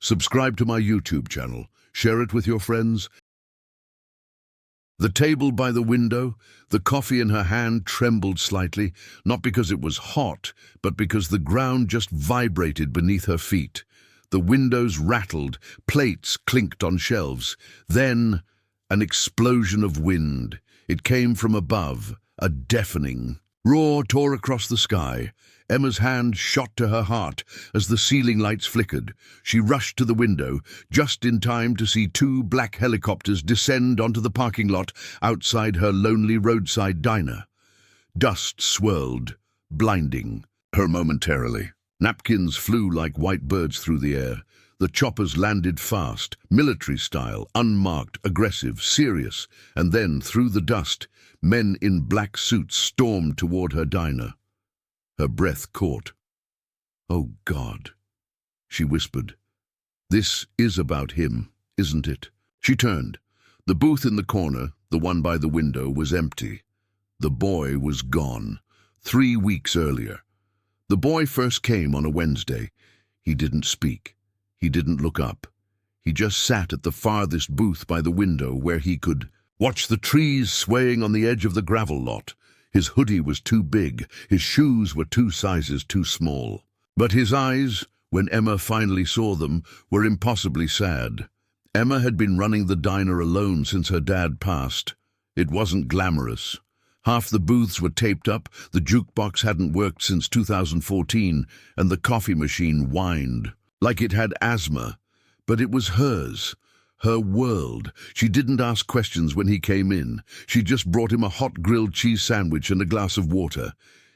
Subscribe to my YouTube channel. Share it with your friends. The table by the window, the coffee in her hand trembled slightly, not because it was hot, but because the ground just vibrated beneath her feet. The windows rattled, plates clinked on shelves. Then, an explosion of wind. It came from above, a deafening roar tore across the sky. Emma's hand shot to her heart as the ceiling lights flickered. She rushed to the window, just in time to see two black helicopters descend onto the parking lot outside her lonely roadside diner. Dust swirled, blinding her momentarily. Napkins flew like white birds through the air. The choppers landed fast, military style, unmarked, aggressive, serious, and then, through the dust, men in black suits stormed toward her diner. Her breath caught. "Oh, God," she whispered. "This is about him, isn't it?" She turned. The booth in the corner, the one by the window, was empty. The boy was gone, 3 weeks earlier. The boy first came on a Wednesday. He didn't speak. He didn't look up. He just sat at the farthest booth by the window where he could watch the trees swaying on the edge of the gravel lot. His hoodie was too big. His shoes were 2 sizes too small. But his eyes, when Emma finally saw them, were impossibly sad. Emma had been running the diner alone since her dad passed. It wasn't glamorous. Half the booths were taped up, the jukebox hadn't worked since 2014, and the coffee machine whined like it had asthma. But it was hers, her world. She didn't ask questions when he came in. She just brought him a hot grilled cheese sandwich and a glass of water.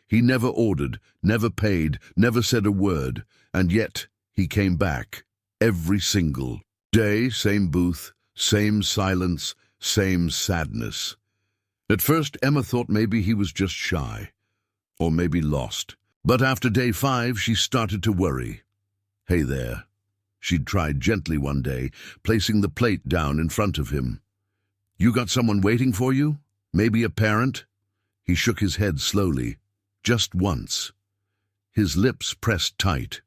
He never ordered, never paid, never said a word, and yet he came back. Every single day, same booth, same silence, same sadness. At first, Emma thought maybe he was just shy, or maybe lost. But after day 5, she started to worry. "Hey there," she'd tried gently one day, placing the plate down in front of him. "You got someone waiting for you? Maybe a parent?" He shook his head slowly, just once. His lips pressed tight.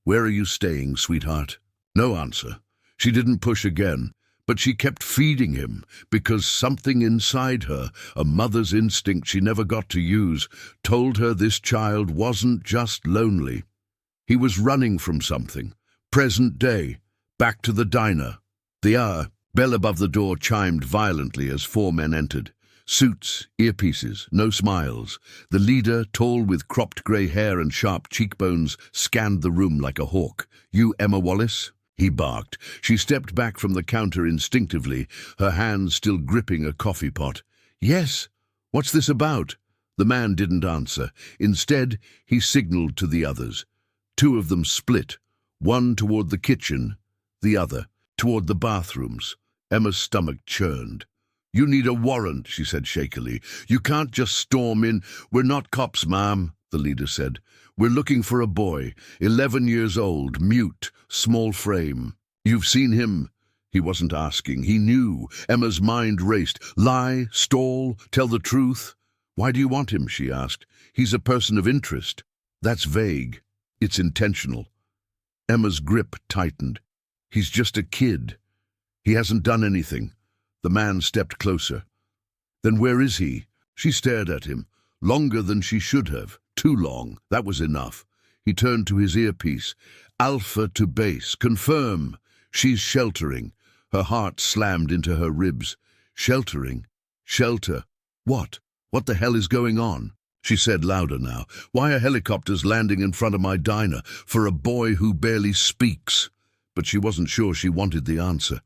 "Where are you staying, sweetheart?" No answer. She didn't push again, but she kept feeding him because something inside her, a mother's instinct she never got to use, told her this child wasn't just lonely. He was running from something. Present day, back to the diner. The hour, bell above the door chimed violently as 4 men entered. Suits, earpieces, no smiles. The leader, tall with cropped grey hair and sharp cheekbones, scanned the room like a hawk. "You Emma Wallace?" he barked. She stepped back from the counter instinctively, her hands still gripping a coffee pot. "Yes. What's this about?" The man didn't answer. Instead, he signaled to the others. 2 of them split, one toward the kitchen, the other toward the bathrooms. Emma's stomach churned. "You need a warrant," she said shakily. "You can't just storm in." "We're not cops, ma'am," the leader said. "We're looking for a boy, 11 years old, mute, small frame." "You've seen him?" He wasn't asking. He knew. Emma's mind raced. Lie, stall, tell the truth. "Why do you want him?" she asked. "He's a person of interest." "That's vague. It's intentional." Emma's grip tightened. "He's just a kid. He hasn't done anything." The man stepped closer. "Then where is he?" She stared at him. Longer than she should have. Too long. That was enough. He turned to his earpiece. "Alpha to base. Confirm. She's sheltering." Her heart slammed into her ribs. "Sheltering? Shelter? What? What the hell is going on?" She said louder now. "Why are helicopters landing in front of my diner for a boy who barely speaks?" But she wasn't sure she wanted the answer.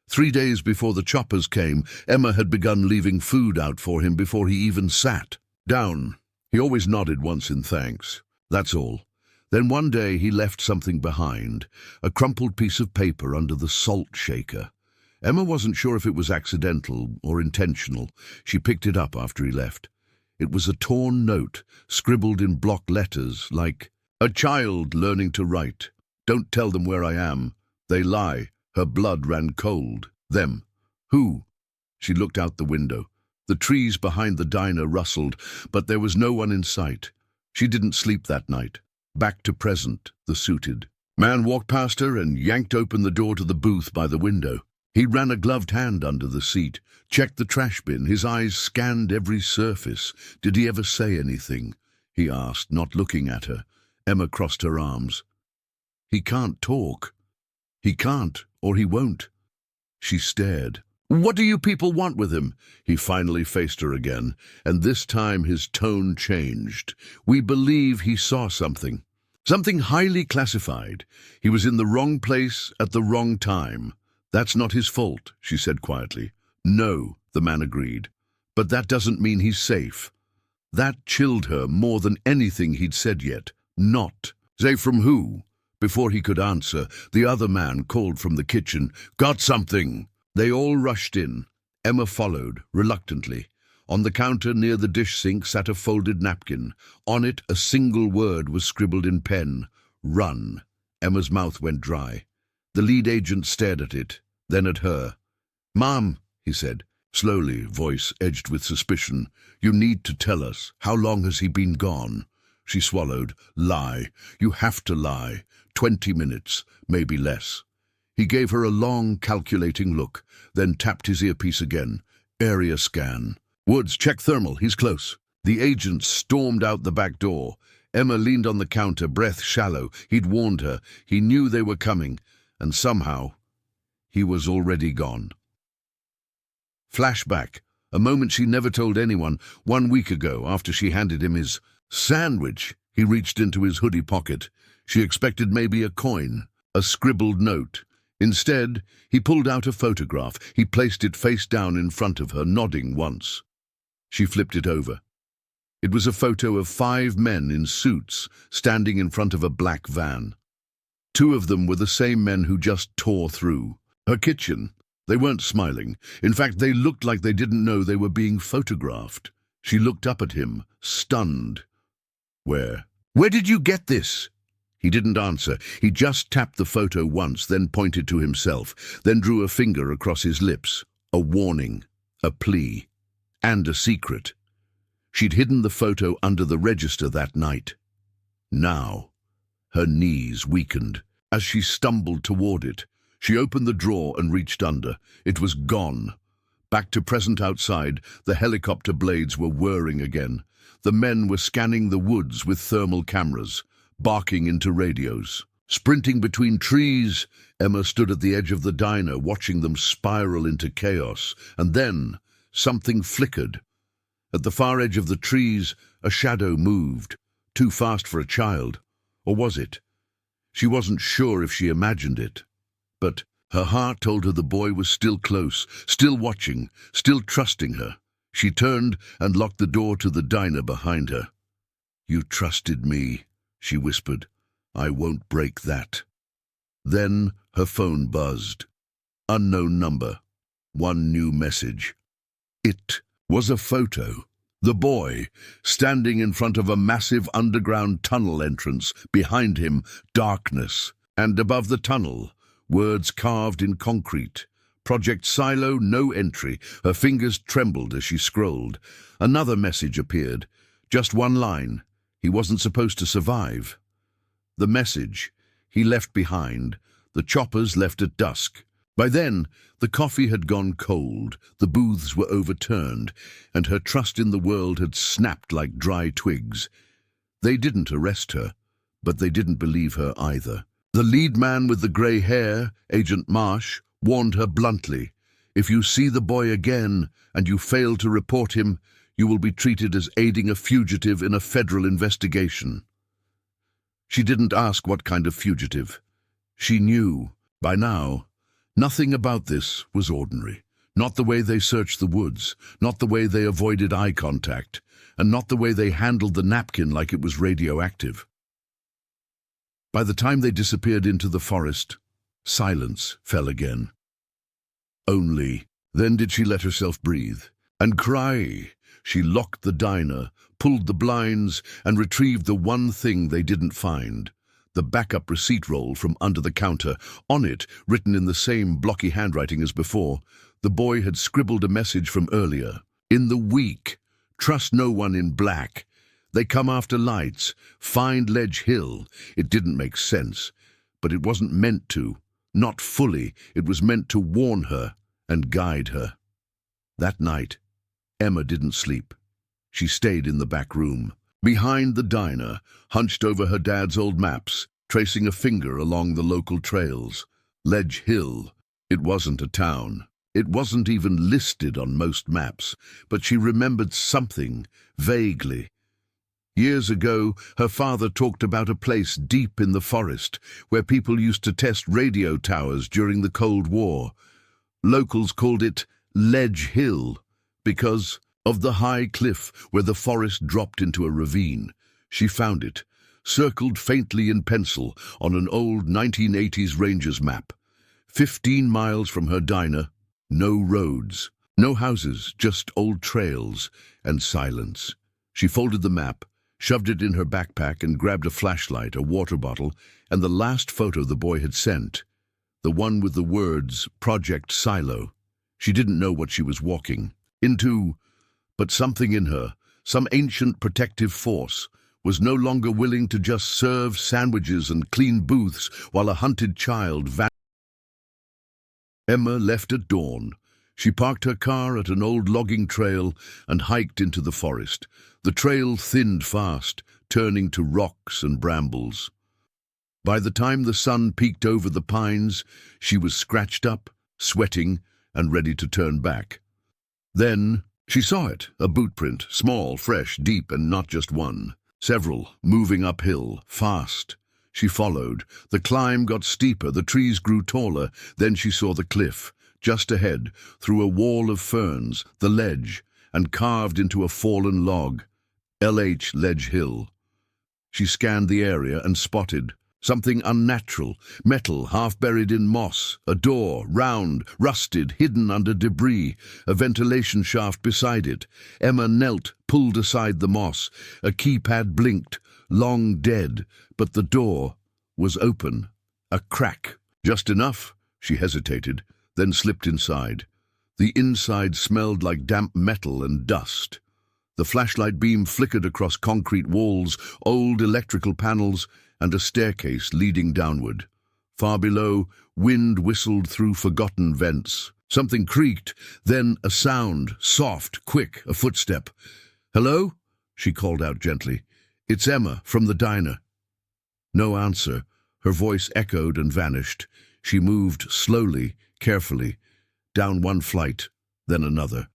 3 days before the choppers came, Emma had begun leaving food out for him before he even sat down. He always nodded once in thanks. That's all. Then one day he left something behind, a crumpled piece of paper under the salt shaker. Emma wasn't sure if it was accidental or intentional. She picked it up after he left. It was a torn note, scribbled in block letters, like, "A child learning to write. Don't tell them where I am. They lie." Her blood ran cold. Them. Who? She looked out the window. The trees behind the diner rustled, but there was no one in sight. She didn't sleep that night. Back to present, the suited Man walked past her and yanked open the door to the booth by the window. He ran a gloved hand under the seat, checked the trash bin. His eyes scanned every surface. Did he ever say anything? He asked, not looking at her. Emma crossed her arms. He can't talk. He can't, or he won't. She stared. What do you people want with him? He finally faced her again, and this time his tone changed. We believe he saw something. Something highly classified. He was in the wrong place at the wrong time. That's not his fault, she said quietly. No, the man agreed. But that doesn't mean he's safe. That chilled her more than anything he'd said yet. Not. Safe from who? Before he could answer, the other man called from the kitchen, Got something! They all rushed in. Emma followed, reluctantly. On the counter near the dish sink sat a folded napkin. On it, a single word was scribbled in pen. Run. Emma's mouth went dry. The lead agent stared at it, then at her. Mom, he said, slowly, voice edged with suspicion. You need to tell us. How long has he been gone? She swallowed. Lie. You have to lie. 20 minutes, maybe less. He gave her a long, calculating look, then tapped his earpiece again. Area scan. Woods, check thermal. He's close. The agent stormed out the back door. Emma leaned on the counter, breath shallow. He'd warned her. He knew they were coming. And somehow, he was already gone. Flashback. A moment she never told anyone. 1 week ago, after she handed him his sandwich, he reached into his hoodie pocket. She expected maybe a coin, a scribbled note. Instead, he pulled out a photograph. He placed it face down in front of her, nodding once. She flipped it over. It was a photo of 5 men in suits standing in front of a black van. 2 of them were the same men who just tore through her kitchen. They weren't smiling. In fact, they looked like they didn't know they were being photographed. She looked up at him, stunned. Where did you get this? He didn't answer. He just tapped the photo once, then pointed to himself, then drew a finger across his lips. A warning, a plea, and a secret. She'd hidden the photo under the register that night. Now, her knees weakened. As she stumbled toward it, she opened the drawer and reached under. It was gone. Back to present outside, the helicopter blades were whirring again. The men were scanning the woods with thermal cameras, barking into radios. Sprinting between trees, Emma stood at the edge of the diner, watching them spiral into chaos. And then, something flickered. At the far edge of the trees, a shadow moved, too fast for a child. Or was it? She wasn't sure if she imagined it. But her heart told her the boy was still close, still watching, still trusting her. She turned and locked the door to the diner behind her. You trusted me, she whispered. I won't break that. Then her phone buzzed. Unknown number. 1 new message. It was a photo. The boy, standing in front of a massive underground tunnel entrance. Behind him, darkness. And above the tunnel, words carved in concrete. Project Silo, no entry. Her fingers trembled as she scrolled. Another message appeared. Just 1 line. He wasn't supposed to survive. The message he left behind. The choppers left at dusk. By then, the coffee had gone cold, the booths were overturned, and her trust in the world had snapped like dry twigs. They didn't arrest her, but they didn't believe her either. The lead man with the grey hair, Agent Marsh, warned her bluntly, if you see the boy again and you fail to report him, you will be treated as aiding a fugitive in a federal investigation. She didn't ask what kind of fugitive. She knew, by now. Nothing about this was ordinary. Not the way they searched the woods, not the way they avoided eye contact, and not the way they handled the napkin like it was radioactive. By the time they disappeared into the forest, silence fell again. Only then did she let herself breathe and cry. She locked the diner, pulled the blinds, and retrieved the one thing they didn't find. The backup receipt roll from under the counter. On it, written in the same blocky handwriting as before, the boy had scribbled a message from earlier. In the week, trust no one in black. They come after lights. Find Ledge Hill. It didn't make sense, but it wasn't meant to. Not fully. It was meant to warn her and guide her. That night, Emma didn't sleep. She stayed in the back room, behind the diner, hunched over her dad's old maps, tracing a finger along the local trails. Ledge Hill. It wasn't a town. It wasn't even listed on most maps, but she remembered something, vaguely. Years ago, her father talked about a place deep in the forest where people used to test radio towers during the Cold War. Locals called it Ledge Hill because of the high cliff where the forest dropped into a ravine. She found it, circled faintly in pencil on an old 1980s Rangers map. 15 miles from her diner, no roads, no houses, just old trails and silence. She folded the map, shoved it in her backpack and grabbed a flashlight, a water bottle, and the last photo the boy had sent, the one with the words Project Silo. She didn't know what she was walking into, but something in her, some ancient protective force, was no longer willing to just serve sandwiches and clean booths while a hunted child vanished. Emma left at dawn. She parked her car at an old logging trail and hiked into the forest. The trail thinned fast, turning to rocks and brambles. By the time the sun peeked over the pines, she was scratched up, sweating, and ready to turn back. Then she saw it, a boot print, small, fresh, deep, and not just one. Several, moving uphill, fast. She followed. The climb got steeper, the trees grew taller. Then she saw the cliff, just ahead, through a wall of ferns, the ledge, and carved into a fallen log. LH Ledge Hill. She scanned the area and spotted something unnatural, metal half buried in moss, a door, round, rusted, hidden under debris, a ventilation shaft beside it. Emma knelt, pulled aside the moss. A keypad blinked, long dead, but the door was open. A crack. Just enough, she hesitated, then slipped inside. The inside smelled like damp metal and dust. The flashlight beam flickered across concrete walls, old electrical panels, and a staircase leading downward. Far below, wind whistled through forgotten vents. Something creaked, then a sound, soft, quick, a footstep. "Hello?" she called out gently. "It's Emma, from the diner." No answer. Her voice echoed and vanished. She moved slowly, carefully, down one flight, then another,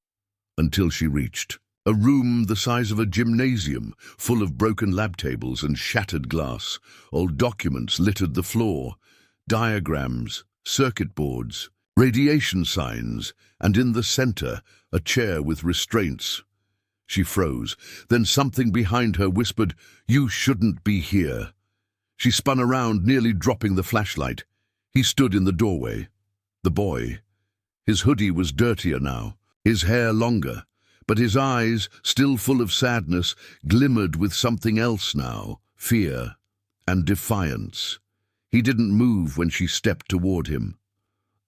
until she reached a room the size of a gymnasium, full of broken lab tables and shattered glass. Old documents littered the floor, diagrams, circuit boards, radiation signs, and in the center, a chair with restraints. She froze. Then something behind her whispered, "You shouldn't be here." She spun around, nearly dropping the flashlight. He stood in the doorway. The boy. His hoodie was dirtier now, his hair longer, but his eyes, still full of sadness, glimmered with something else now, fear and defiance. He didn't move when she stepped toward him.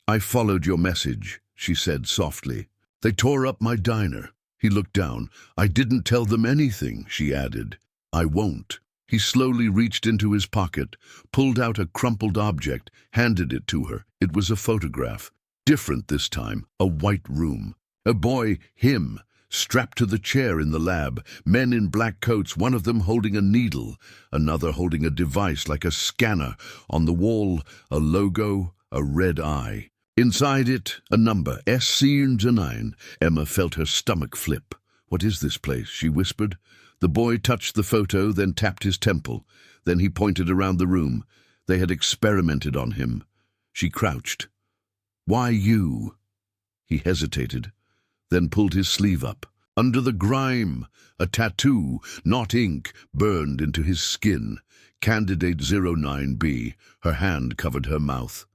"I followed your message," she said softly. "They tore up my diner." He looked down. "I didn't tell them anything," she added. "I won't." He slowly reached into his pocket, pulled out a crumpled object, handed it to her. It was a photograph. Different this time, a white room. A boy, him, strapped to the chair in the lab, men in black coats, one of them holding a needle, another holding a device like a scanner. On the wall, a logo, a red eye. Inside it, a number, SC9. Emma felt her stomach flip. "What is this place?" she whispered. The boy touched the photo, then tapped his temple. Then he pointed around the room. They had experimented on him. She crouched. "Why you?" He hesitated, then pulled his sleeve up. Under the grime, a tattoo, not ink, burned into his skin. Candidate 09B. Her hand covered her mouth.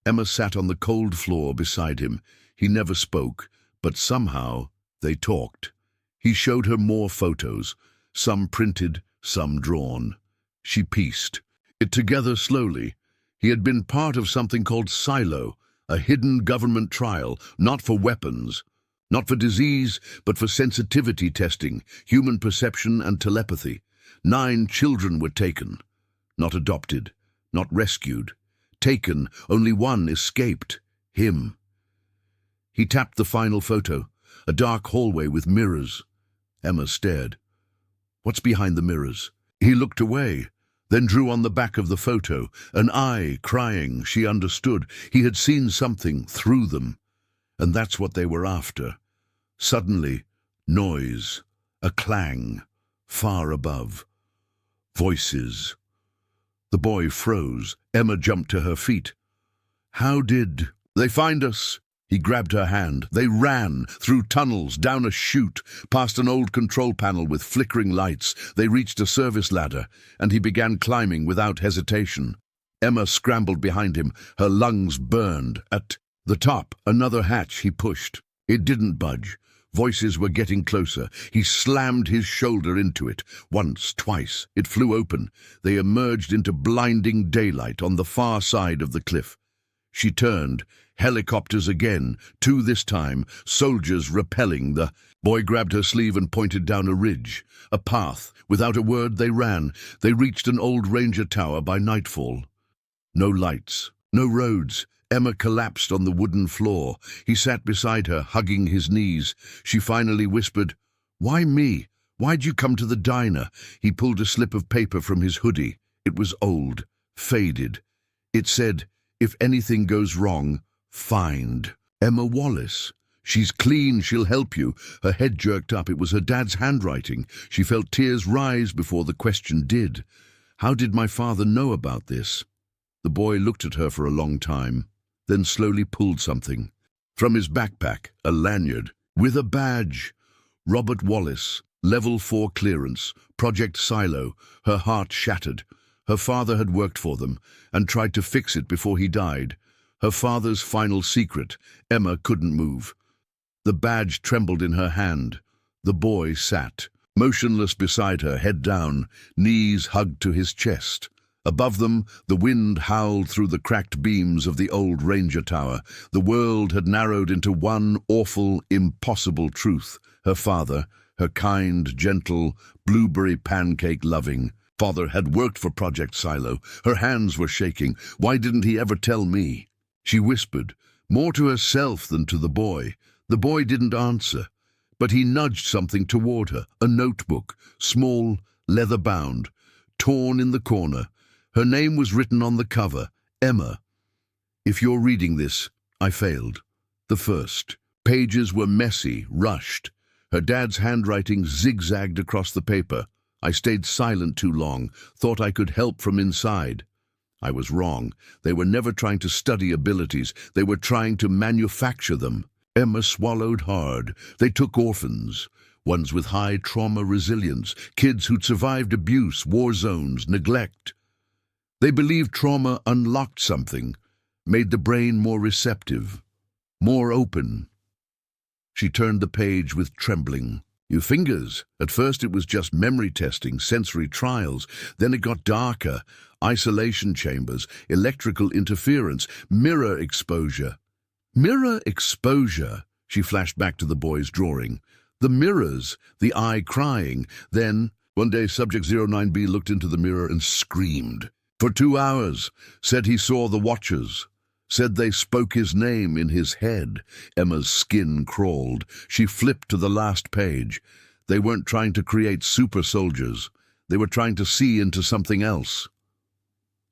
Emma sat on the cold floor beside him. He never spoke, but somehow they talked. He showed her more photos, some printed, some drawn. She pieced it together slowly. He had been part of something called Silo, a hidden government trial, not for weapons, not for disease, but for sensitivity testing, human perception and telepathy. 9 children were taken, not adopted, not rescued. Taken, only one escaped. Him. He tapped the final photo, a dark hallway with mirrors. Emma stared. What's behind the mirrors? He looked away, then drew on the back of the photo, an eye crying. She understood. He had seen something through them, and that's what they were after. Suddenly, noise, a clang, far above. Voices. The boy froze. Emma jumped to her feet. How did they find us? He grabbed her hand. They ran, through tunnels, down a chute, past an old control panel with flickering lights. They reached a service ladder, and he began climbing without hesitation. Emma scrambled behind him, her lungs burned. At the top, another hatch he pushed. It didn't budge. Voices were getting closer. He slammed his shoulder into it. Once, twice. It flew open. They emerged into blinding daylight on the far side of the cliff. She turned. Helicopters again. Two this time. Soldiers rappelling. The boy grabbed her sleeve and pointed down a ridge. A path. Without a word, they ran. They reached an old ranger tower by nightfall. No lights. No roads. Emma collapsed on the wooden floor. He sat beside her, hugging his knees. She finally whispered, "Why me? Why'd you come to the diner?" He pulled a slip of paper from his hoodie. It was old, faded. It said, "If anything goes wrong, find Emma Wallace. She's clean, she'll help you." Her head jerked up. It was her dad's handwriting. She felt tears rise before the question did. How did my father know about this? The boy looked at her for a long time, then slowly pulled something. From his backpack, a lanyard, with a badge. Robert Wallace, Level 4 clearance, Project Silo. Her heart shattered. Her father had worked for them, and tried to fix it before he died. Her father's final secret. Emma couldn't move. The badge trembled in her hand. The boy sat, motionless beside her, head down, knees hugged to his chest. Above them, the wind howled through the cracked beams of the old ranger tower. The world had narrowed into one awful, impossible truth. Her father, her kind, gentle, blueberry pancake-loving father, had worked for Project Silo. Her hands were shaking. Why didn't he ever tell me? She whispered, more to herself than to the boy. The boy didn't answer, but he nudged something toward her, a notebook, small, leather-bound, torn in the corner. Her name was written on the cover, Emma. If you're reading this, I failed. The first. Pages were messy, rushed. Her dad's handwriting zigzagged across the paper. I stayed silent too long, thought I could help from inside. I was wrong. They were never trying to study abilities. They were trying to manufacture them. Emma swallowed hard. They took orphans, ones with high trauma resilience, kids who'd survived abuse, war zones, neglect. They believed trauma unlocked something, made the brain more receptive, more open. She turned the page with trembling. Your fingers. At first it was just memory testing, sensory trials. Then it got darker. Isolation chambers, electrical interference, mirror exposure. Mirror exposure, she flashed back to the boy's drawing. The mirrors, the eye crying. Then, one day, Subject 09B looked into the mirror and screamed. For 2 hours, said he saw the Watchers, said they spoke his name in his head. Emma's skin crawled. She flipped to the last page. They weren't trying to create super soldiers. They were trying to see into something else.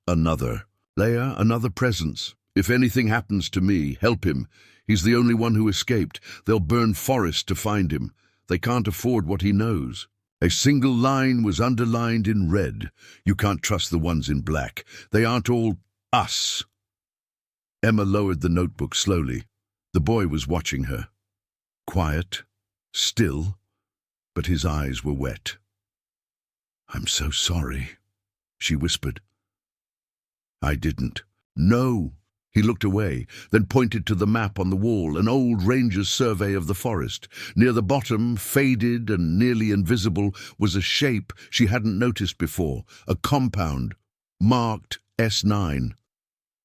Another. Leia, another presence. If anything happens to me, help him. He's the only one who escaped. They'll burn forests to find him. They can't afford what he knows. A single line was underlined in red. You can't trust the ones in black. They aren't all us. Emma lowered the notebook slowly. The boy was watching her. Quiet, still, but his eyes were wet. I'm so sorry, she whispered. I didn't. No. He looked away, then pointed to the map on the wall, an old ranger's survey of the forest. Near the bottom, faded and nearly invisible, was a shape she hadn't noticed before, a compound, marked S9.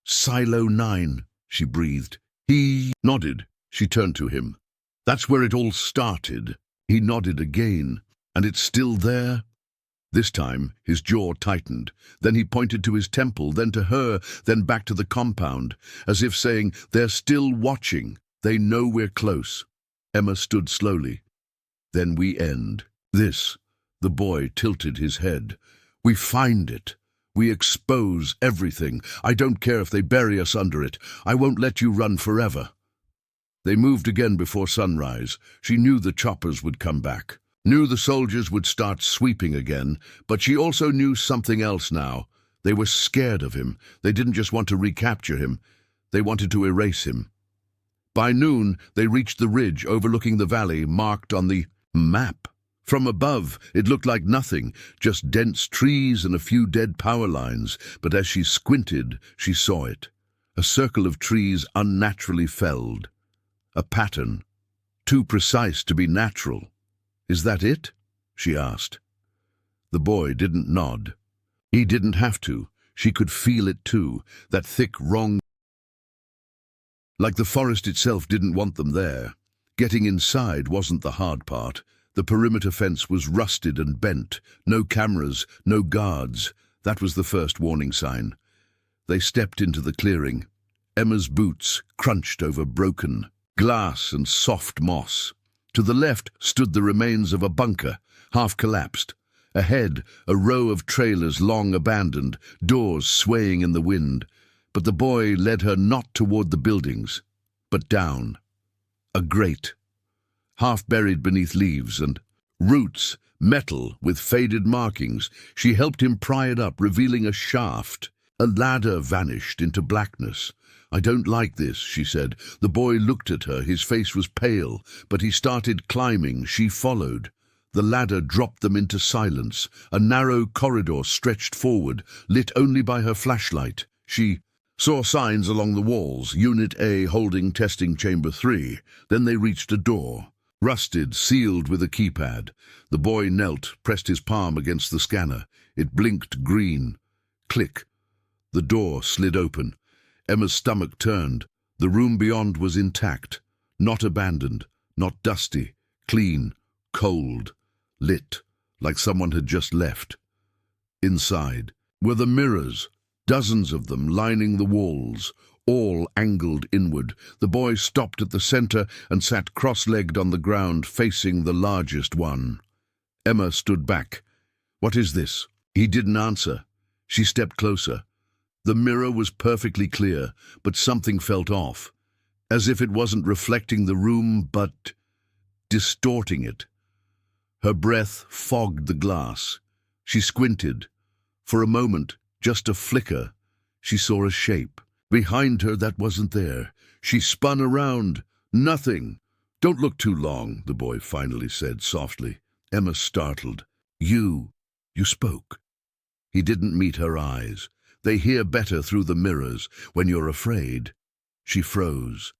Silo 9, she breathed. He nodded. She turned to him. That's where it all started. He nodded again. And it's still there? This time, his jaw tightened. Then he pointed to his temple, then to her, then back to the compound, as if saying, "They're still watching. They know we're close." Emma stood slowly. "Then we end. This." The boy tilted his head. "We find it. We expose everything. I don't care if they bury us under it. I won't let you run forever." They moved again before sunrise. She knew the choppers would come back, knew the soldiers would start sweeping again, but she also knew something else now. They were scared of him. They didn't just want to recapture him. They wanted to erase him. By noon, they reached the ridge overlooking the valley marked on the map. From above, it looked like nothing, just dense trees and a few dead power lines, but as she squinted, she saw it. A circle of trees unnaturally felled. A pattern, too precise to be natural. "Is that it?" she asked. The boy didn't nod. He didn't have to. She could feel it too, that thick, wrong. Like the forest itself didn't want them there. Getting inside wasn't the hard part. The perimeter fence was rusted and bent. No cameras, no guards. That was the first warning sign. They stepped into the clearing. Emma's boots crunched over broken glass and soft moss. To the left stood the remains of a bunker, half collapsed. Ahead, a row of trailers long abandoned, doors swaying in the wind. But the boy led her not toward the buildings, but down. A grate, half buried beneath leaves and roots, metal with faded markings. She helped him pry it up, revealing a shaft. A ladder vanished into blackness. "I don't like this," she said. The boy looked at her. His face was pale, but he started climbing. She followed. The ladder dropped them into silence. A narrow corridor stretched forward, lit only by her flashlight. She saw signs along the walls, Unit A holding testing chamber 3. Then they reached a door, rusted, sealed with a keypad. The boy knelt, pressed his palm against the scanner. It blinked green. Click. The door slid open. Emma's stomach turned. The room beyond was intact, not abandoned, not dusty, clean, cold, lit, like someone had just left. Inside were the mirrors, dozens of them lining the walls, all angled inward. The boy stopped at the center and sat cross-legged on the ground, facing the largest one. Emma stood back. "What is this?" He didn't answer. She stepped closer. The mirror was perfectly clear, but something felt off, as if it wasn't reflecting the room, but distorting it. Her breath fogged the glass. She squinted. For a moment, just a flicker, she saw a shape. Behind her that wasn't there. She spun around. Nothing. "Don't look too long," the boy finally said softly. Emma startled. You spoke." He didn't meet her eyes. They hear better through the mirrors when you're afraid. She froze.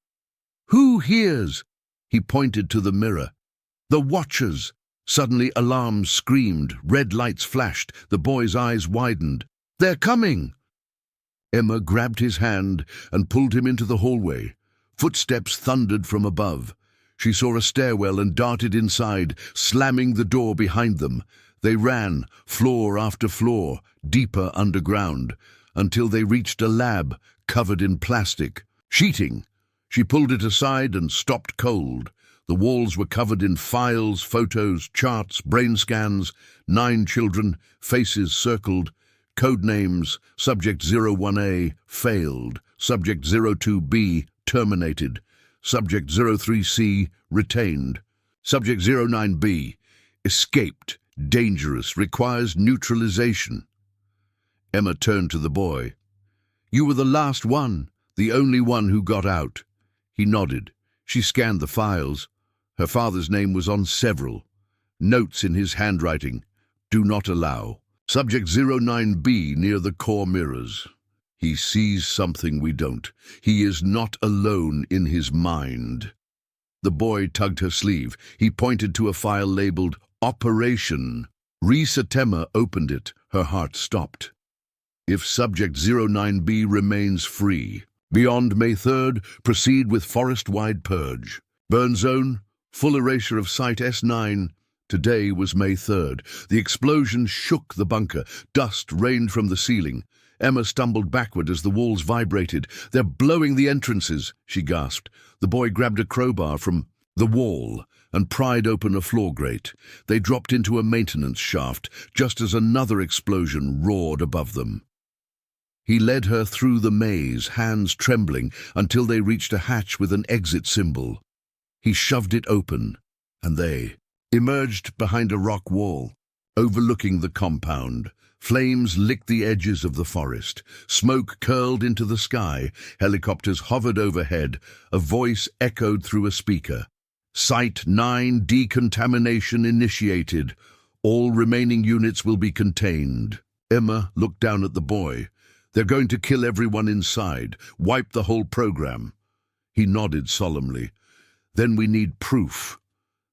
"Who hears?" He pointed to the mirror. "The Watchers." Suddenly alarms screamed, red lights flashed, the boy's eyes widened. "They're coming!" Emma grabbed his hand and pulled him into the hallway. Footsteps thundered from above. She saw a stairwell and darted inside, slamming the door behind them. They ran, floor after floor, deeper underground, until they reached a lab covered in plastic. Sheeting. She pulled it aside and stopped cold. The walls were covered in files, photos, charts, brain scans. 9 children, faces circled, code names: Subject 01A, failed. Subject 02B, terminated. Subject 03C, retained. Subject 09B, escaped. Dangerous, requires neutralization. Emma turned to the boy. "You were the last one, the only one who got out." He nodded. She scanned the files. Her father's name was on several. Notes in his handwriting: "Do not allow." Subject 09B near the core mirrors. "He sees something we don't. He is not alone in his mind." The boy tugged her sleeve. He pointed to a file labeled Operation. Emma opened it. Her heart stopped. "If Subject 09B remains free, beyond May 3rd, proceed with forest-wide purge. Burn zone, full erasure of Site S9, Today was May 3rd. The explosion shook the bunker. Dust rained from the ceiling. Emma stumbled backward as the walls vibrated. "They're blowing the entrances," she gasped. The boy grabbed a crowbar from the wall and pried open a floor grate. They dropped into a maintenance shaft just as another explosion roared above them. He led her through the maze, hands trembling, until they reached a hatch with an exit symbol. He shoved it open, and they emerged behind a rock wall, overlooking the compound. Flames licked the edges of the forest. Smoke curled into the sky. Helicopters hovered overhead. A voice echoed through a speaker. "Site 9 decontamination initiated. All remaining units will be contained." Emma looked down at the boy. "They're going to kill everyone inside, wipe the whole program." He nodded solemnly. "Then we need proof."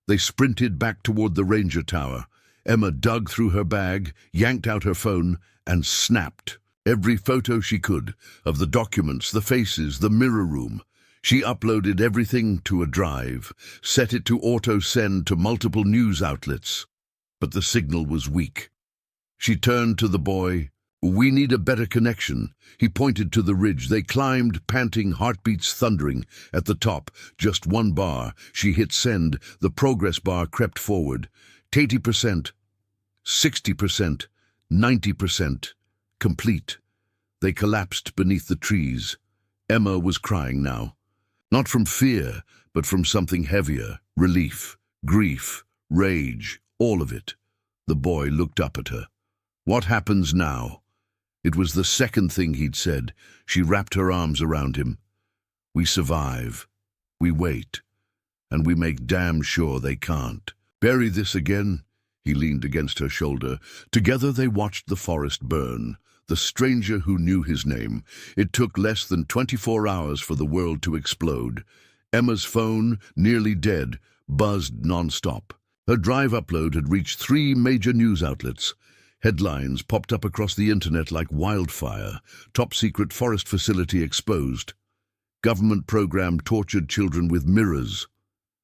They sprinted back toward the ranger tower. Emma dug through her bag, yanked out her phone, and snapped every photo she could of the documents, the faces, the mirror room. She uploaded everything to a drive, set it to auto-send to multiple news outlets. But the signal was weak. She turned to the boy. "We need a better connection." He pointed to the ridge. They climbed, panting, heartbeats thundering. At the top, just one bar. She hit send. The progress bar crept forward. 80%, 60%, 90%. Complete. They collapsed beneath the trees. Emma was crying now. Not from fear, but from something heavier. Relief, grief, rage, all of it. The boy looked up at her. "What happens now?" It was the second thing he'd said. She wrapped her arms around him. "We survive. We wait. And we make damn sure they can't. Bury this again?" He leaned against her shoulder. Together they watched the forest burn. The stranger who knew his name. It took less than 24 hours for the world to explode. Emma's phone, nearly dead, buzzed non-stop. Her drive upload had reached 3 major news outlets. Headlines popped up across the internet like wildfire. Top-secret forest facility exposed. Government program tortured children with mirrors.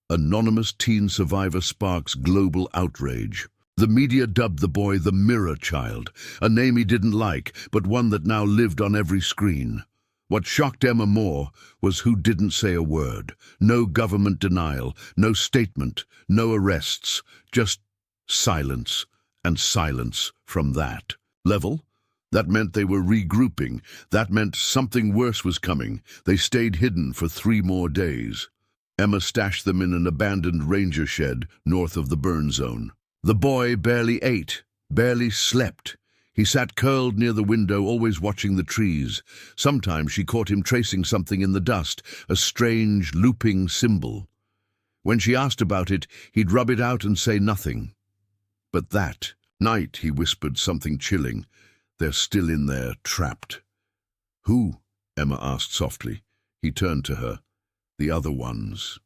Anonymous teen survivor sparks global outrage. The media dubbed the boy the Mirror Child, a name he didn't like, but one that now lived on every screen. What shocked Emma more was who didn't say a word. No government denial, no statement, no arrests, just silence. And silence from that level. That meant they were regrouping. That meant something worse was coming. They stayed hidden for 3 more days. Emma stashed them in an abandoned ranger shed north of the burn zone. The boy barely ate, barely slept. He sat curled near the window, always watching the trees. Sometimes she caught him tracing something in the dust, a strange, looping symbol. When she asked about it, he'd rub it out and say nothing. But that night, he whispered something chilling. "They're still in there, trapped." "Who?" Emma asked softly. He turned to her. "The other ones."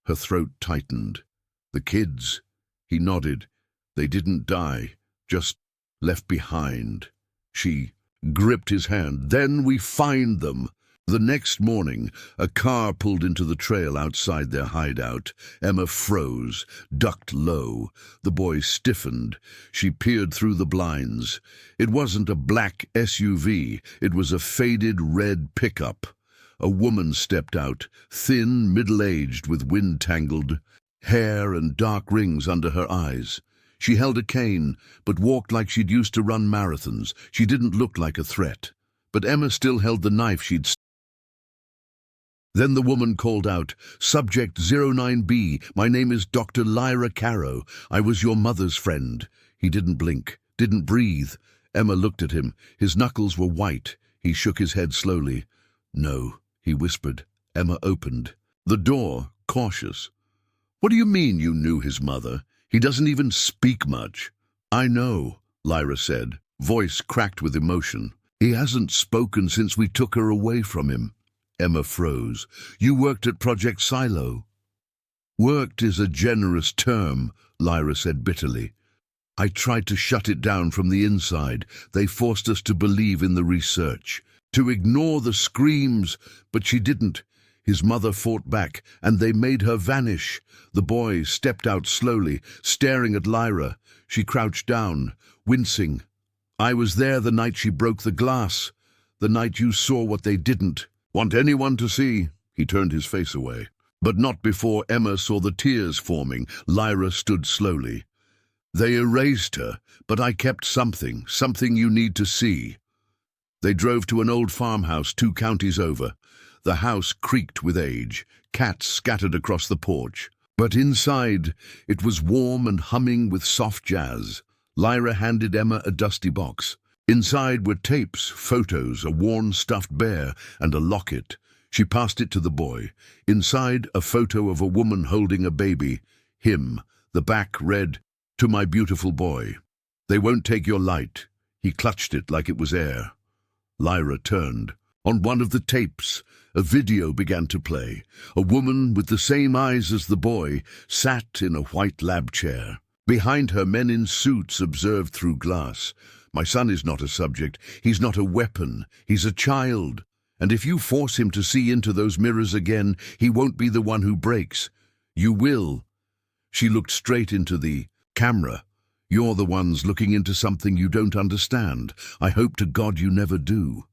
Her throat tightened. "The kids." He nodded. "They didn't die, just left behind." She gripped his hand. "Then we find them." The next morning, a car pulled into the trail outside their hideout. Emma froze, ducked low. The boy stiffened. She peered through the blinds. It wasn't a black SUV. It was a faded red pickup. A woman stepped out, thin, middle-aged, with wind-tangled hair and dark rings under her eyes. She held a cane, but walked like she'd used to run marathons. She didn't look like a threat. But Emma still held the knife she'd. Then the woman called out, "Subject 09B, my name is Dr. Lyra Caro. I was your mother's friend." He didn't blink, didn't breathe. Emma looked at him. His knuckles were white. He shook his head slowly. "No," he whispered. Emma opened the door, cautious. "What do you mean you knew his mother? He doesn't even speak much." "I know," Lyra said, voice cracked with emotion. "He hasn't spoken since we took her away from him." Emma froze. "You worked at Project Silo." "Worked is a generous term," Lyra said bitterly. "I tried to shut it down from the inside. They forced us to believe in the research, to ignore the screams, but she didn't. His mother fought back, and they made her vanish. The boy stepped out slowly, staring at Lyra. She crouched down, wincing. "I was there the night she broke the glass. The night you saw what they didn't want anyone to see." He turned his face away. But not before Emma saw the tears forming. Lyra stood slowly. "They erased her, but I kept something you need to see." They drove to an old farmhouse 2 counties over. The house creaked with age, cats scattered across the porch. But inside, it was warm and humming with soft jazz. Lyra handed Emma a dusty box. Inside were tapes, photos, a worn stuffed bear, and a locket. She passed it to the boy. Inside, a photo of a woman holding a baby. Him. The back read, "To my beautiful boy. They won't take your light." He clutched it like it was air. Lyra turned. On one of the tapes, a video began to play. A woman with the same eyes as the boy sat in a white lab chair. Behind her, men in suits observed through glass. "My son is not a subject. He's not a weapon. He's a child. And if you force him to see into those mirrors again, he won't be the one who breaks. You will." She looked straight into the camera. "You're the ones looking into something you don't understand. I hope to God you never do."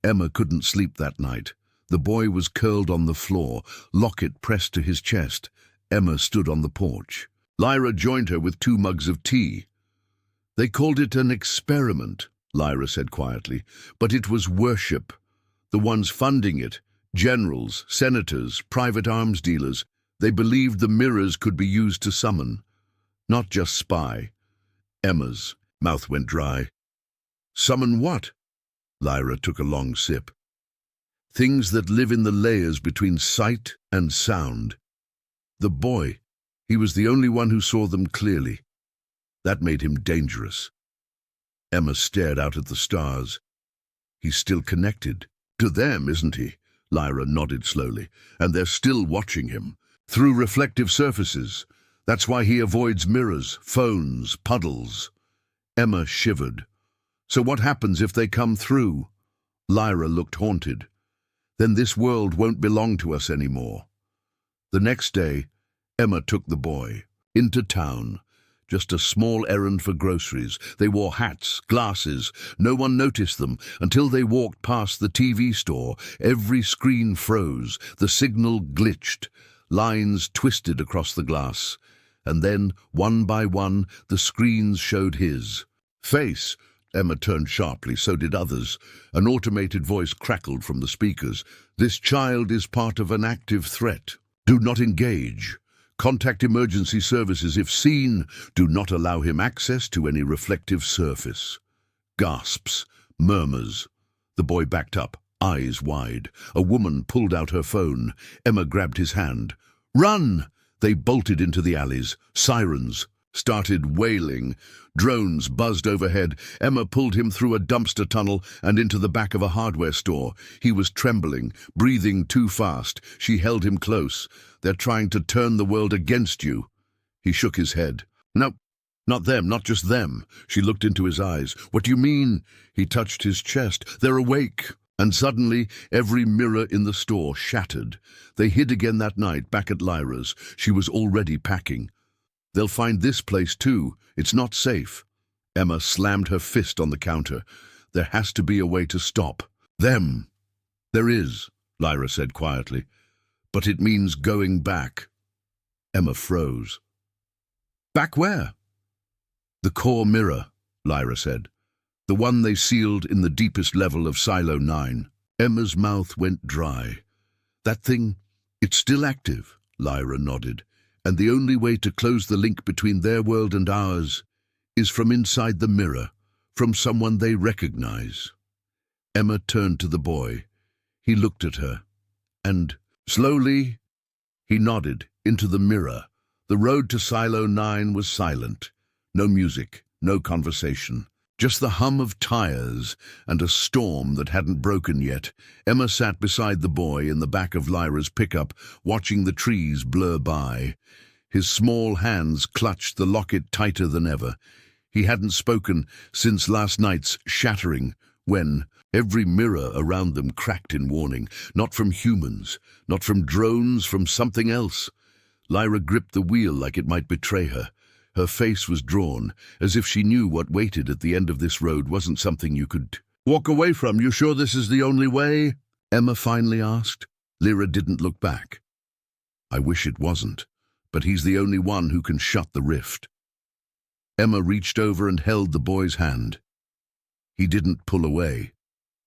Emma couldn't sleep that night. The boy was curled on the floor, locket pressed to his chest. Emma stood on the porch. Lyra joined her with 2 mugs of tea. "They called it an experiment," Lyra said quietly, "but it was worship. The ones funding it, generals, senators, private arms dealers, they believed the mirrors could be used to summon, not just spy." Emma's mouth went dry. "Summon what?" Lyra took a long sip. "Things that live in the layers between sight and sound." The boy, he was the only one who saw them clearly. That made him dangerous. Emma stared out at the stars. "He's still connected to them, isn't he?" Lyra nodded slowly. "And they're still watching him, through reflective surfaces. That's why he avoids mirrors, phones, puddles." Emma shivered. "So what happens if they come through?" Lyra looked haunted. "Then this world won't belong to us anymore." The next day, Emma took the boy into town. Just a small errand for groceries. They wore hats, glasses. No one noticed them until they walked past the TV store. Every screen froze. The signal glitched. Lines twisted across the glass. And then, one by one, the screens showed his face. Emma turned sharply, so did others. An automated voice crackled from the speakers. "This child is part of an active threat. Do not engage. Contact emergency services if seen. Do not allow him access to any reflective surface." Gasps, murmurs. The boy backed up, eyes wide. A woman pulled out her phone. Emma grabbed his hand. "Run!" They bolted into the alleys. Sirens started wailing. Drones buzzed overhead. Emma pulled him through a dumpster tunnel and into the back of a hardware store. He was trembling, breathing too fast. She held him close. "They're trying to turn the world against you." He shook his head. "No, not them, not just them." She looked into his eyes. "What do you mean?" He touched his chest. "They're awake." And suddenly, every mirror in the store shattered. They hid again that night, back at Lyra's. She was already packing. "They'll find this place too. It's not safe." Emma slammed her fist on the counter. "There has to be a way to stop them." "There is," Lyra said quietly. "But it means going back." Emma froze. "Back where?" "The core mirror," Lyra said. "The one they sealed in the deepest level of Silo 9. Emma's mouth went dry. "That thing, it's still active," Lyra nodded. "And the only way to close the link between their world and ours is from inside the mirror, from someone they recognize." Emma turned to the boy. He looked at her, and slowly he nodded into the mirror. The road to Silo 9 was silent. No music, no conversation. Just the hum of tires and a storm that hadn't broken yet. Emma sat beside the boy in the back of Lyra's pickup, watching the trees blur by. His small hands clutched the locket tighter than ever. He hadn't spoken since last night's shattering when every mirror around them cracked in warning, not from humans, not from drones, from something else. Lyra gripped the wheel like it might betray her. Her face was drawn, as if she knew what waited at the end of this road wasn't something you could walk away from. "You sure this is the only way?" Emma finally asked. Lyra didn't look back. "I wish it wasn't, but he's the only one who can shut the rift." Emma reached over and held the boy's hand. He didn't pull away,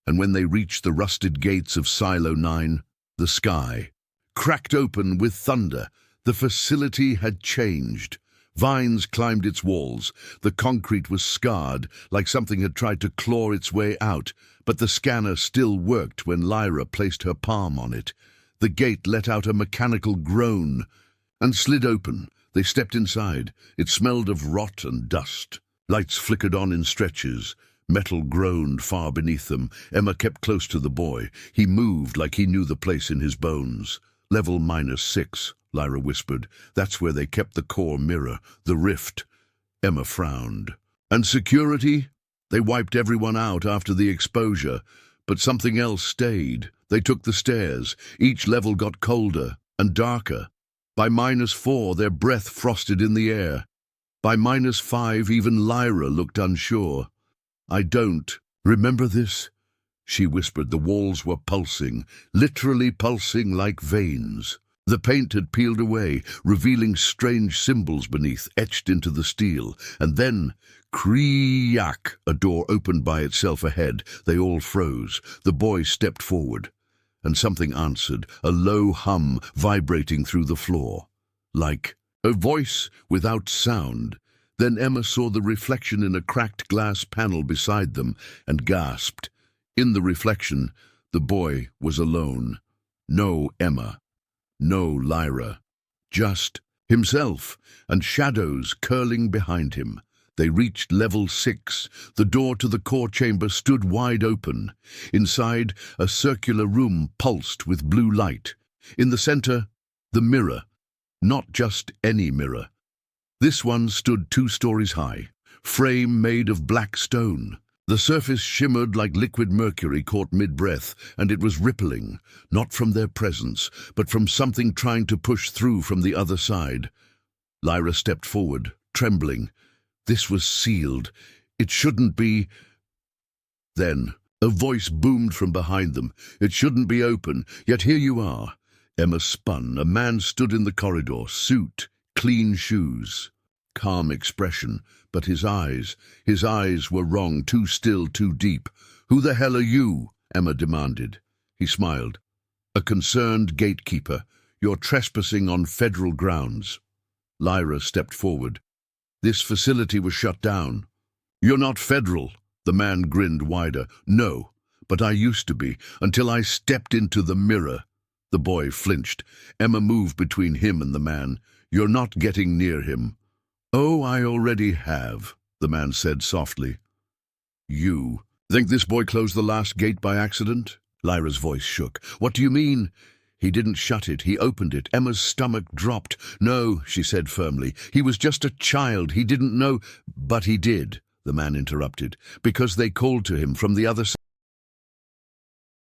and when they reached the rusted gates of Silo 9, the sky cracked open with thunder. The facility had changed. Vines climbed its walls. The concrete was scarred, like something had tried to claw its way out, but the scanner still worked when Lyra placed her palm on it. The gate let out a mechanical groan and slid open. They stepped inside. It smelled of rot and dust. Lights flickered on in stretches. Metal groaned far beneath them. Emma kept close to the boy. He moved like he knew the place in his bones. "Level -6, Lyra whispered. "That's where they kept the core mirror, the rift." Emma frowned. "And security?" "They wiped everyone out after the exposure, but something else stayed. They took the stairs. Each level got colder and darker. By -4, their breath frosted in the air. By -5, even Lyra looked unsure. "I don't remember this," she whispered. The walls were pulsing, literally pulsing like veins. The paint had peeled away, revealing strange symbols beneath, etched into the steel. And then, creak, a door opened by itself ahead. They all froze. The boy stepped forward, and something answered, a low hum vibrating through the floor. Like a voice without sound. Then Emma saw the reflection in a cracked glass panel beside them and gasped. In the reflection, the boy was alone. No Emma. No Lyra. Just himself and shadows curling behind him. They reached level 6. The door to the core chamber stood wide open. Inside, a circular room pulsed with blue light. In the center, the mirror. Not just any mirror. This one stood 2 stories high, frame made of black stone. The surface shimmered like liquid mercury caught mid-breath, and it was rippling, not from their presence, but from something trying to push through from the other side. Lyra stepped forward, trembling. This was sealed. It shouldn't be. Then a voice boomed from behind them. "It shouldn't be open, yet here you are." Emma spun. A man stood in the corridor, suit, clean shoes, calm expression, but his eyes were wrong, too still, too deep. "Who the hell are you?" Emma demanded. He smiled. "A concerned gatekeeper. You're trespassing on federal grounds." Lyra stepped forward. "This facility was shut down." "You're not federal." The man grinned wider. "No, but I used to be, until I stepped into the mirror." The boy flinched. Emma moved between him and the man. "You're not getting near him." "Oh, I already have," the man said softly. "You think this boy closed the last gate by accident?" Lyra's voice shook. "What do you mean?" "He didn't shut it, he opened it." Emma's stomach dropped. "No," she said firmly. "He was just a child. He didn't know." "But he did," the man interrupted, "because they called to him from the other side."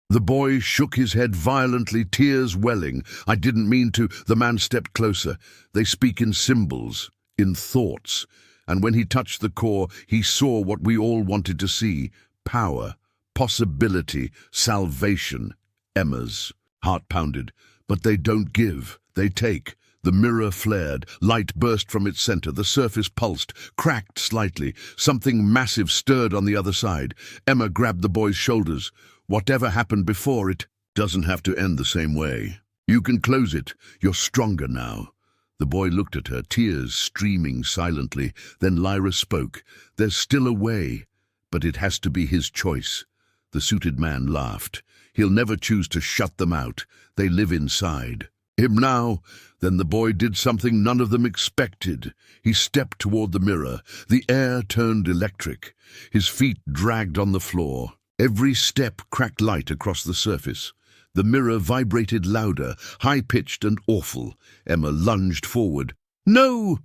The boy shook his head violently, tears welling. "I didn't mean to." The man stepped closer. "They speak in symbols, in thoughts." And when he touched the core, he saw what we all wanted to see. Power, possibility, salvation. Emma's heart pounded. "But they don't give, they take." The mirror flared. Light burst from its center. The surface pulsed, cracked slightly. Something massive stirred on the other side. Emma grabbed the boy's shoulders. "Whatever happened before, it doesn't have to end the same way. You can close it. You're stronger now." The boy looked at her, tears streaming silently. Then Lyra spoke. "There's still a way, but it has to be his choice." The suited man laughed. "He'll never choose to shut them out. They live inside him now." Then the boy did something none of them expected. He stepped toward the mirror. The air turned electric. His feet dragged on the floor. Every step cracked light across the surface. The mirror vibrated louder, high-pitched and awful. Emma lunged forward. "No!"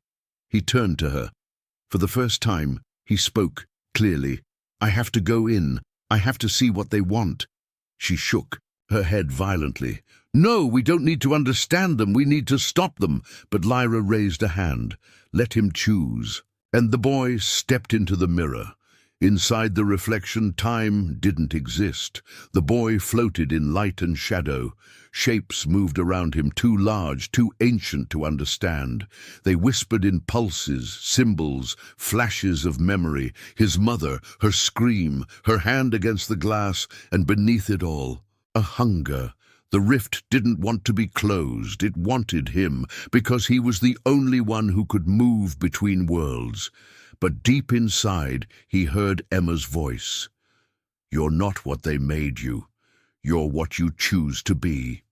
He turned to her. For the first time, he spoke clearly. "I have to go in." I have to see what they want. She shook her head violently. No, we don't need to understand them. We need to stop them. But Lyra raised a hand. Let him choose. And the boy stepped into the mirror. Inside the reflection, time didn't exist. The boy floated in light and shadow. Shapes moved around him, too large, too ancient to understand. They whispered in pulses, symbols, flashes of memory. His mother, her scream, her hand against the glass, and beneath it all, a hunger. The rift didn't want to be closed. It wanted him, because he was the only one who could move between worlds. But deep inside, he heard Emma's voice. You're not what they made you. You're what you choose to be.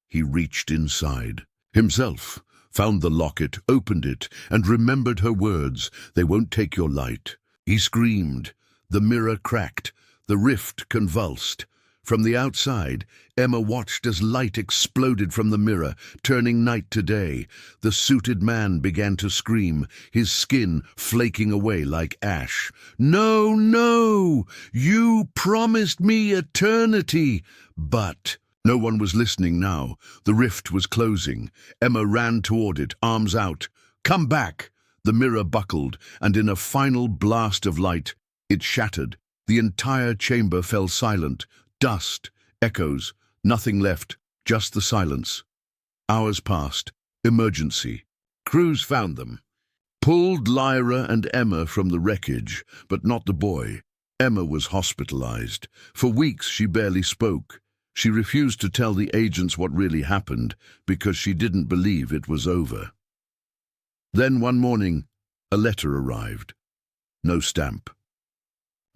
He reached inside himself, found the locket, opened it, and remembered her words. They won't take your light. He screamed. The mirror cracked. The rift convulsed. From the outside, Emma watched as light exploded from the mirror, turning night to day. The suited man began to scream, his skin flaking away like ash. No, no! You promised me eternity! But no one was listening now. The rift was closing. Emma ran toward it, arms out. Come back! The mirror buckled, and in a final blast of light, it shattered. The entire chamber fell silent. Dust, echoes, nothing left, just the silence. Hours passed. Emergency. Crews found them. Pulled Lyra and Emma from the wreckage, but not the boy. Emma was hospitalized. For weeks she barely spoke. She refused to tell the agents what really happened because she didn't believe it was over. Then one morning, a letter arrived. No stamp.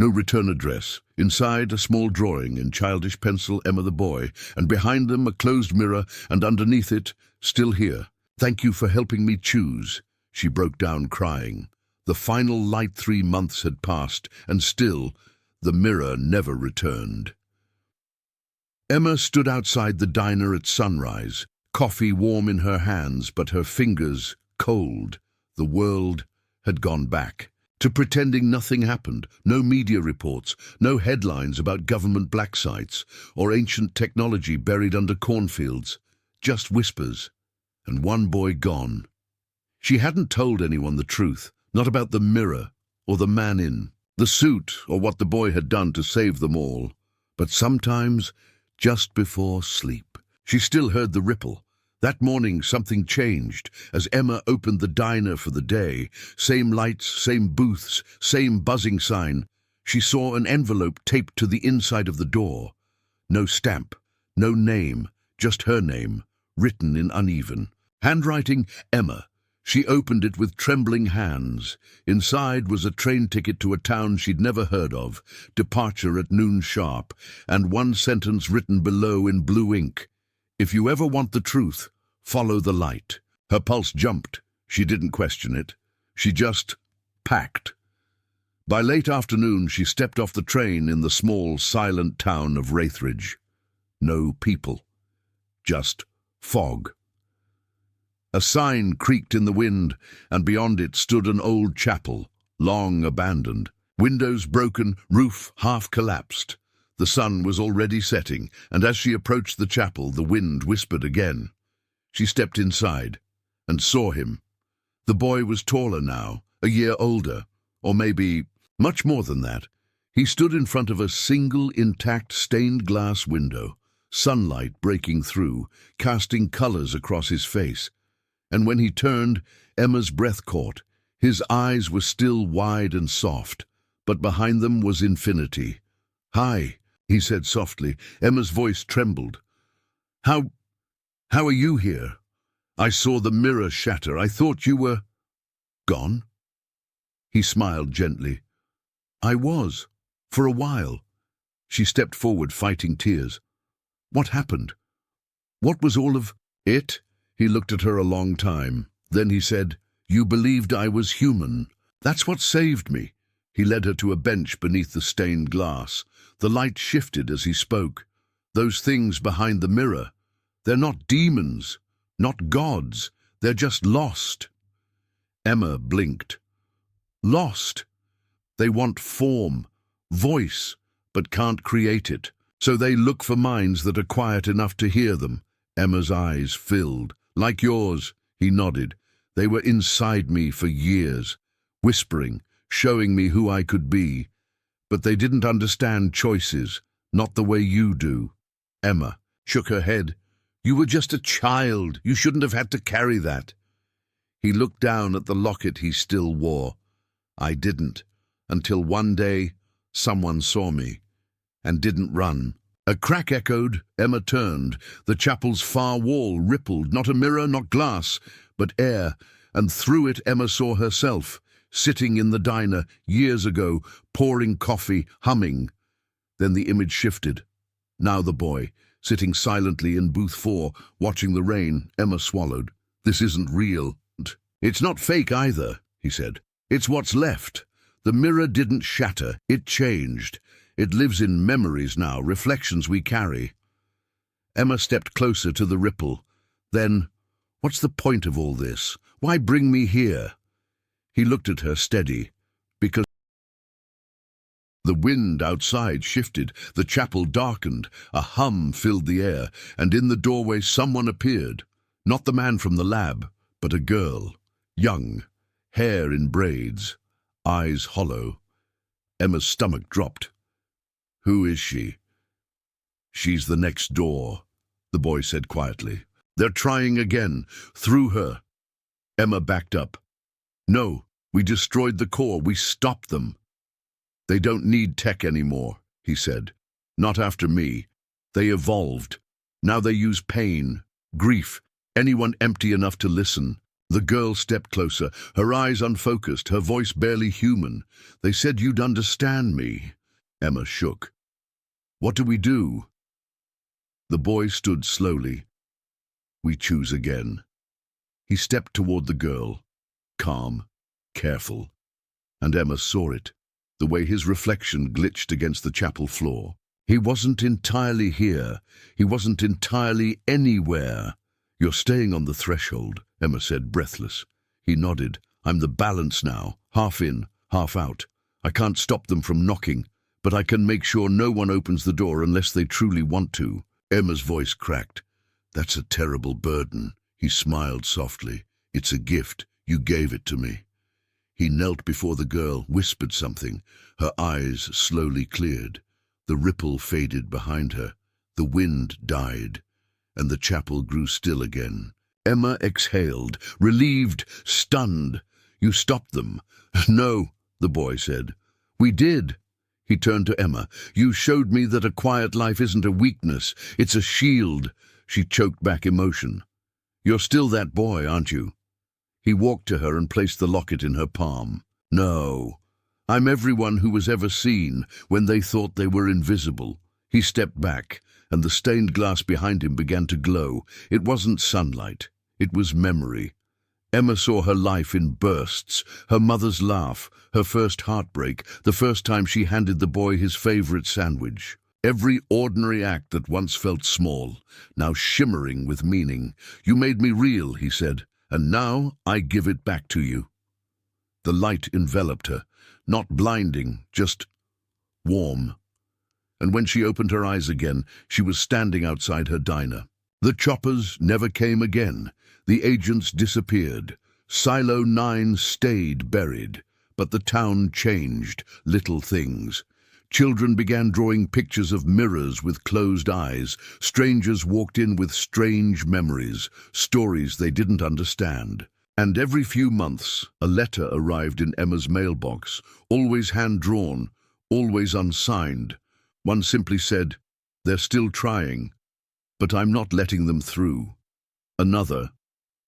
No return address. Inside, a small drawing in childish pencil, Emma the boy, and behind them a closed mirror, and underneath it, still here. Thank you for helping me choose. She broke down crying. The final light 3 months had passed, and still, the mirror never returned. Emma stood outside the diner at sunrise, coffee warm in her hands, but her fingers cold. The world had gone back to pretending nothing happened. No media reports, no headlines about government black sites or ancient technology buried under cornfields. Just whispers, and one boy gone. She hadn't told anyone the truth, not about the mirror or the man in the suit or what the boy had done to save them all. But sometimes, just before sleep, she still heard the ripple. That morning something changed as Emma opened the diner for the day. Same lights, same booths, same buzzing sign. She saw an envelope taped to the inside of the door. No stamp, no name, just her name, written in uneven handwriting, Emma. She opened it with trembling hands. Inside was a train ticket to a town she'd never heard of, departure at noon sharp, and one sentence written below in blue ink. If you ever want the truth, follow the light. Her pulse jumped. She didn't question it. She just packed. By late afternoon, she stepped off the train in the small, silent town of Wraithridge. No people. Just fog. A sign creaked in the wind, and beyond it stood an old chapel, long abandoned. Windows broken, roof half collapsed. The sun was already setting, and as she approached the chapel, the wind whispered again. She stepped inside and saw him. The boy was taller now, a year older, or maybe much more than that. He stood in front of a single intact stained glass window, sunlight breaking through, casting colors across his face. And when he turned, Emma's breath caught. His eyes were still wide and soft, but behind them was infinity. "Hi," he said softly. Emma's voice trembled. How are you here? I saw the mirror shatter. I thought you were gone." He smiled gently. "I was, for a while." She stepped forward, fighting tears. "What happened? What was all of it?" He looked at her a long time. Then he said, "You believed I was human. That's what saved me." He led her to a bench beneath the stained glass. The light shifted as he spoke. "Those things behind the mirror, they're not demons, not gods. They're just lost." Emma blinked. "Lost? They want form, voice, but can't create it. So they look for minds that are quiet enough to hear them. Emma's eyes filled. Like yours, he nodded. They were inside me for years, whispering, showing me who I could be. But they didn't understand choices, not the way you do. Emma shook her head. You were just a child. You shouldn't have had to carry that. He looked down at the locket he still wore. I didn't, until one day someone saw me and didn't run. A crack echoed. Emma turned. The chapel's far wall rippled, not a mirror, not glass, but air, and through it Emma saw herself, sitting in the diner years ago, pouring coffee, humming. Then the image shifted. Now the boy, sitting silently in booth 4, watching the rain. Emma swallowed. This isn't real. It's not fake either, he said. It's what's left. The mirror didn't shatter. It changed. It lives in memories now, reflections we carry. Emma stepped closer to the ripple. Then, what's the point of all this? Why bring me here? He looked at her steady, because the wind outside shifted, the chapel darkened, a hum filled the air, and in the doorway someone appeared. Not the man from the lab, but a girl, young, hair in braids, eyes hollow. Emma's stomach dropped. Who is she? She's the next door, the boy said quietly. They're trying again, through her. Emma backed up. No, we destroyed the core, we stopped them. They don't need tech anymore, he said. Not after me. They evolved. Now they use pain, grief, anyone empty enough to listen. The girl stepped closer, her eyes unfocused, her voice barely human. They said you'd understand me. Emma shook. What do we do? The boy stood slowly. We choose again. He stepped toward the girl, calm, careful, and Emma saw it, the way his reflection glitched against the chapel floor. He wasn't entirely here. He wasn't entirely anywhere. You're staying on the threshold, Emma said, breathless. He nodded. I'm the balance now, half in, half out. I can't stop them from knocking, but I can make sure no one opens the door unless they truly want to. Emma's voice cracked. That's a terrible burden. He smiled softly. It's a gift. You gave it to me. He knelt before the girl, whispered something. Her eyes slowly cleared. The ripple faded behind her. The wind died, and the chapel grew still again. Emma exhaled, relieved, stunned. You stopped them. No, the boy said. We did. He turned to Emma. You showed me that a quiet life isn't a weakness. It's a shield. She choked back emotion. You're still that boy, aren't you? He walked to her and placed the locket in her palm. No. I'm everyone who was ever seen when they thought they were invisible. He stepped back, and the stained glass behind him began to glow. It wasn't sunlight. It was memory. Emma saw her life in bursts, her mother's laugh, her first heartbreak, the first time she handed the boy his favorite sandwich. Every ordinary act that once felt small, now shimmering with meaning. You made me real, he said, and now I give it back to you. The light enveloped her, not blinding, just warm. And when she opened her eyes again, she was standing outside her diner. The choppers never came again. The agents disappeared. Silo 9 stayed buried. But the town changed, little things. Children began drawing pictures of mirrors with closed eyes. Strangers walked in with strange memories, stories they didn't understand. And every few months, a letter arrived in Emma's mailbox, always hand-drawn, always unsigned. One simply said, "They're still trying, but I'm not letting them through." Another,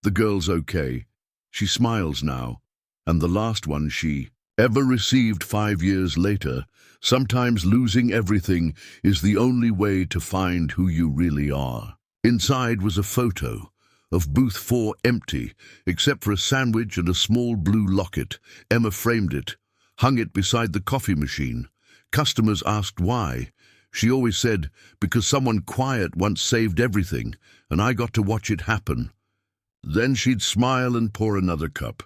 "The girl's okay. She smiles now." And the last one she ever received 5 years later, "Sometimes losing everything is the only way to find who you really are." Inside was a photo of booth 4 empty, except for a sandwich and a small blue locket. Emma framed it, hung it beside the coffee machine. Customers asked why. She always said, because someone quiet once saved everything, and I got to watch it happen. Then she'd smile and pour another cup.